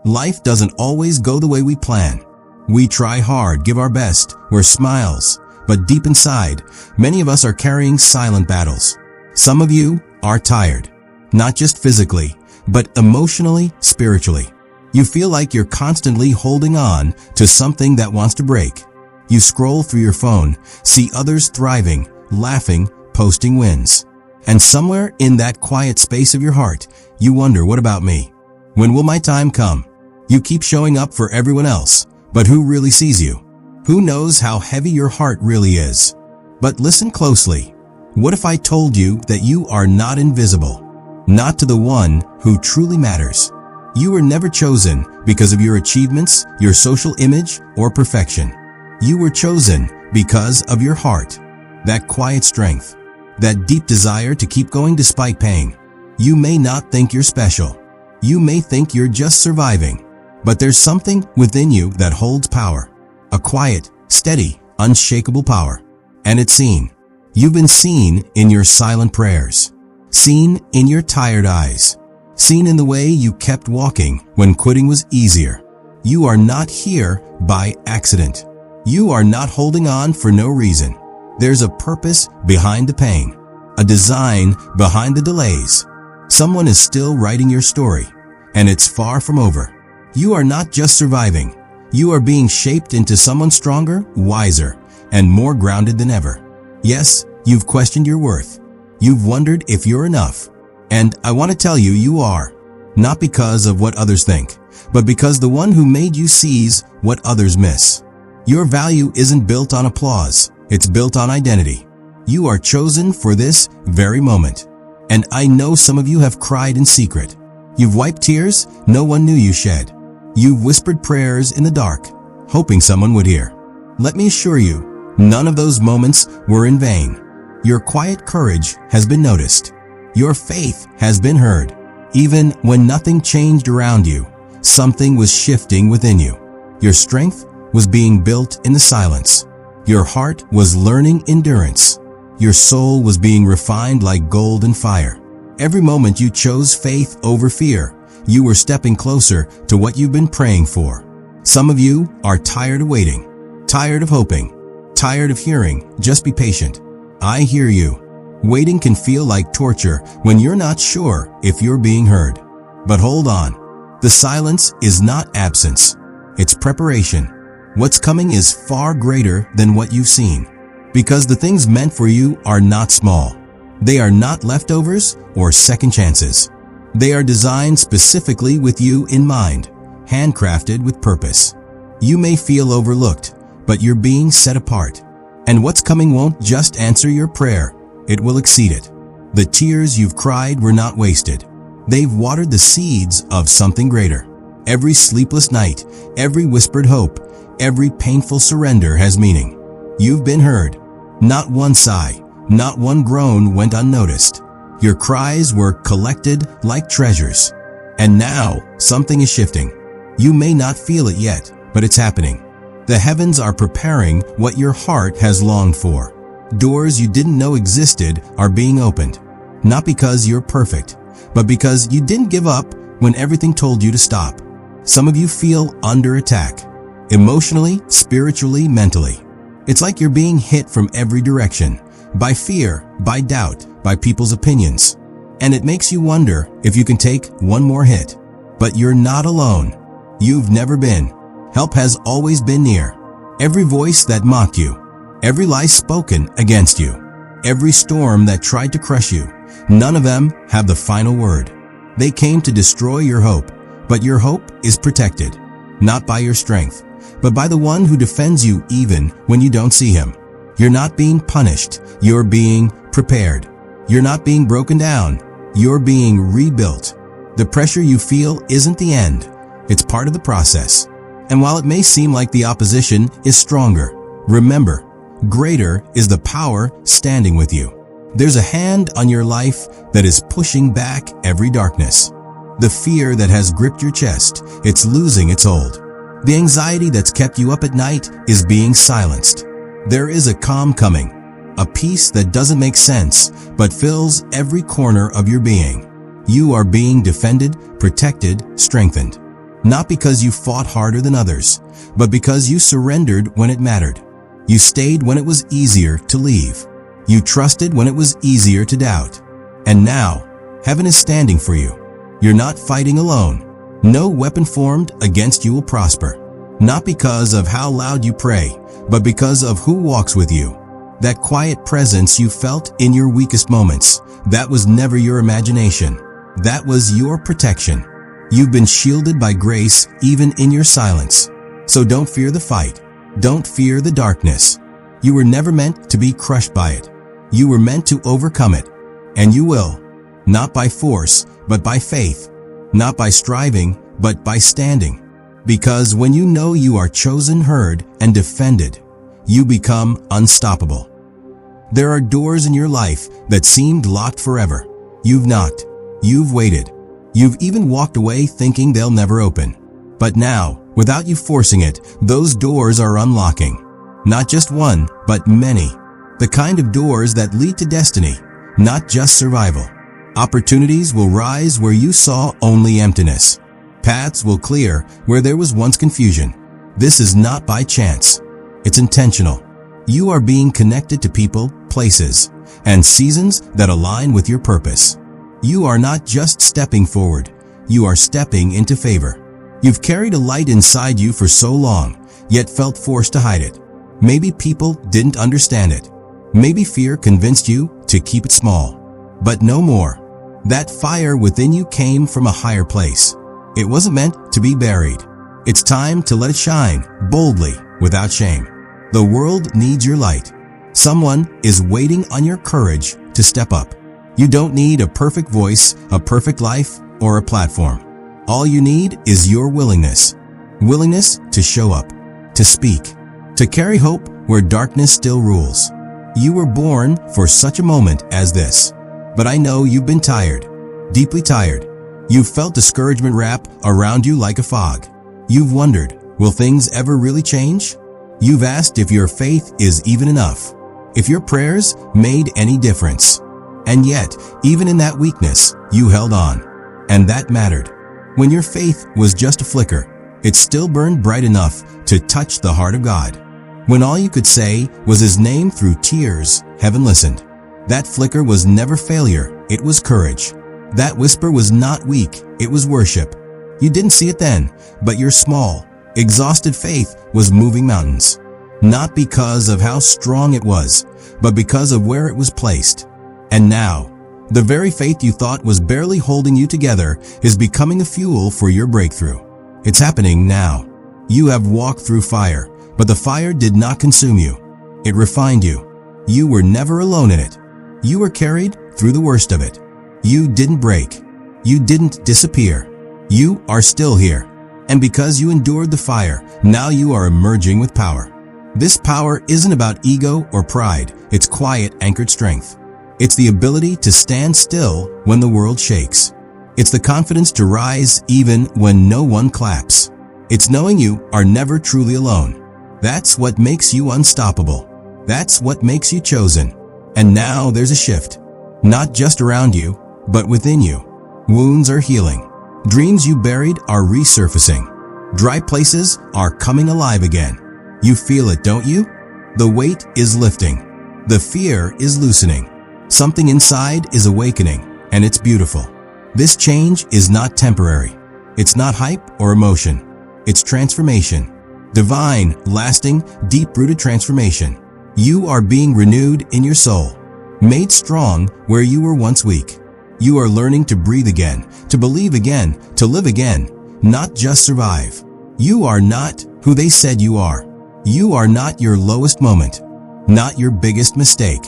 Life doesn't always go the way we plan. We try hard, give our best, wear smiles, but deep inside, many of us are carrying silent battles. Some of you are tired, not just physically, but emotionally, spiritually. You feel like you're constantly holding on to something that wants to break. You scroll through your phone, see others thriving, laughing, posting wins. And somewhere in that quiet space of your heart, you wonder, what about me? When will my time come? You keep showing up for everyone else, but who really sees you? Who knows how heavy your heart really is? But listen closely. What if I told you that you are not invisible? Not to the one who truly matters. You were never chosen because of your achievements, your social image, or perfection. You were chosen because of your heart. That quiet strength. That deep desire to keep going despite pain. You may not think you're special. You may think you're just surviving. But there's something within you that holds power. A quiet, steady, unshakable power. And it's seen. You've been seen in your silent prayers. Seen in your tired eyes. Seen in the way you kept walking when quitting was easier. You are not here by accident. You are not holding on for no reason. There's a purpose behind the pain. A design behind the delays. Someone is still writing your story. And it's far from over. You are not just surviving. You are being shaped into someone stronger, wiser, and more grounded than ever. Yes, you've questioned your worth. You've wondered if you're enough. And I want to tell you, you are. Not because of what others think, but because the one who made you sees what others miss. Your value isn't built on applause. It's built on identity. You are chosen for this very moment. And I know some of you have cried in secret. You've wiped tears no one knew you shed. You've whispered prayers in the dark, hoping someone would hear. Let me assure you, none of those moments were in vain. Your quiet courage has been noticed. Your faith has been heard. Even when nothing changed around you, something was shifting within you. Your strength was being built in the silence. Your heart was learning endurance. Your soul was being refined like gold in fire. Every moment you chose faith over fear, you were stepping closer to what you've been praying for. Some of you are tired of waiting, tired of hoping, tired of hearing, just be patient. I hear you. Waiting can feel like torture when you're not sure if you're being heard. But hold on. The silence is not absence. It's preparation. What's coming is far greater than what you've seen. Because the things meant for you are not small. They are not leftovers or second chances. They are designed specifically with you in mind, handcrafted with purpose. You may feel overlooked, but you're being set apart. And what's coming won't just answer your prayer, it will exceed it. The tears you've cried were not wasted. They've watered the seeds of something greater. Every sleepless night, every whispered hope, every painful surrender has meaning. You've been heard. Not one sigh, not one groan went unnoticed. Your cries were collected like treasures. And now, something is shifting. You may not feel it yet, but it's happening. The heavens are preparing what your heart has longed for. Doors you didn't know existed are being opened. Not because you're perfect, but because you didn't give up when everything told you to stop. Some of you feel under attack. Emotionally, spiritually, mentally. It's like you're being hit from every direction. By fear, by doubt, by people's opinions. And it makes you wonder if you can take one more hit. But you're not alone. You've never been. Help has always been near. Every voice that mocked you. Every lie spoken against you. Every storm that tried to crush you. None of them have the final word. They came to destroy your hope. But your hope is protected. Not by your strength, but by the one who defends you even when you don't see him. You're not being punished. You're being prepared. You're not being broken down. You're being rebuilt. The pressure you feel isn't the end. It's part of the process. And while it may seem like the opposition is stronger, remember, greater is the power standing with you. There's a hand on your life that is pushing back every darkness. The fear that has gripped your chest, it's losing its hold. The anxiety that's kept you up at night is being silenced. There is a calm coming, a peace that doesn't make sense, but fills every corner of your being. You are being defended, protected, strengthened. Not because you fought harder than others, but because you surrendered when it mattered. You stayed when it was easier to leave. You trusted when it was easier to doubt. And now, heaven is standing for you. You're not fighting alone. No weapon formed against you will prosper. Not because of how loud you pray, but because of who walks with you. That quiet presence you felt in your weakest moments, that was never your imagination. That was your protection. You've been shielded by grace even in your silence. So don't fear the fight. Don't fear the darkness. You were never meant to be crushed by it. You were meant to overcome it. And you will. Not by force, but by faith. Not by striving, but by standing. Because when you know you are chosen, heard, and defended, you become unstoppable. There are doors in your life that seemed locked forever. You've knocked. You've waited. You've even walked away thinking they'll never open. But now, without you forcing it, those doors are unlocking. Not just one, but many. The kind of doors that lead to destiny, not just survival. Opportunities will rise where you saw only emptiness. Paths will clear where there was once confusion. This is not by chance. It's intentional. You are being connected to people, places, and seasons that align with your purpose. You are not just stepping forward. You are stepping into favor. You've carried a light inside you for so long, yet felt forced to hide it. Maybe people didn't understand it. Maybe fear convinced you to keep it small. But no more. That fire within you came from a higher place. It wasn't meant to be buried. It's time to let it shine, boldly, without shame. The world needs your light. Someone is waiting on your courage to step up. You don't need a perfect voice, a perfect life, or a platform. All you need is your willingness. Willingness to show up, to speak, to carry hope where darkness still rules. You were born for such a moment as this. But I know you've been tired, deeply tired. You've felt discouragement wrap around you like a fog. You've wondered, will things ever really change? You've asked if your faith is even enough, if your prayers made any difference. And yet, even in that weakness, you held on. And that mattered. When your faith was just a flicker, it still burned bright enough to touch the heart of God. When all you could say was His name through tears, heaven listened. That flicker was never failure, it was courage. That whisper was not weak, it was worship. You didn't see it then, but your small, exhausted faith was moving mountains. Not because of how strong it was, but because of where it was placed. And now, the very faith you thought was barely holding you together is becoming a fuel for your breakthrough. It's happening now. You have walked through fire, but the fire did not consume you. It refined you. You were never alone in it. You were carried through the worst of it. You didn't break. You didn't disappear. You are still here. And because you endured the fire, now you are emerging with power. This power isn't about ego or pride. It's quiet, anchored strength. It's the ability to stand still when the world shakes. It's the confidence to rise even when no one claps. It's knowing you are never truly alone. That's what makes you unstoppable. That's what makes you chosen. And now there's a shift. Not just around you, but within you. Wounds are healing. Dreams you buried are resurfacing. Dry places are coming alive again. You feel it, don't you? The weight is lifting. The fear is loosening. Something inside is awakening, and it's beautiful. This change is not temporary. It's not hype or emotion. It's transformation. Divine, lasting, deep-rooted transformation. You are being renewed in your soul, made strong where you were once weak. You are learning to breathe again, to believe again, to live again, not just survive. You are not who they said you are. You are not your lowest moment, not your biggest mistake,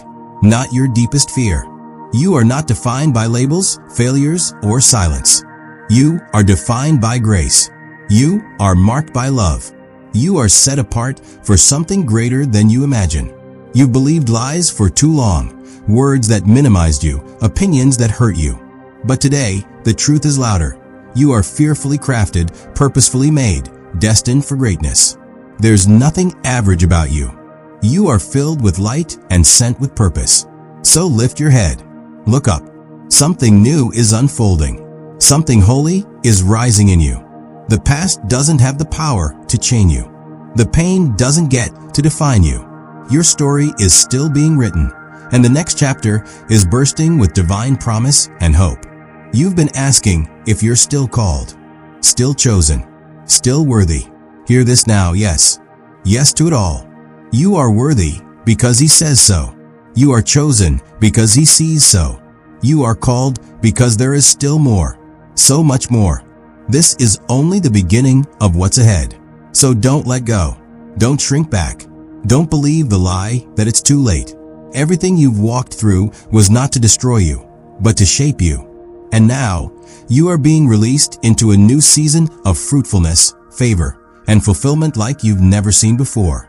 not your deepest fear. You are not defined by labels, failures, or silence. You are defined by grace. You are marked by love. You are set apart for something greater than you imagine. You've believed lies for too long, words that minimized you, opinions that hurt you. But today, the truth is louder. You are fearfully crafted, purposefully made, destined for greatness. There's nothing average about you. You are filled with light and sent with purpose. So lift your head. Look up. Something new is unfolding. Something holy is rising in you. The past doesn't have the power to chain you. The pain doesn't get to define you. Your story is still being written, and the next chapter is bursting with divine promise and hope. You've been asking if you're still called, still chosen, still worthy. Hear this now, yes. Yes to it all. You are worthy because He says so. You are chosen because He sees so. You are called because there is still more, so much more. This is only the beginning of what's ahead. So don't let go. Don't shrink back. Don't believe the lie that it's too late. Everything you've walked through was not to destroy you, but to shape you. And now, you are being released into a new season of fruitfulness, favor, and fulfillment like you've never seen before.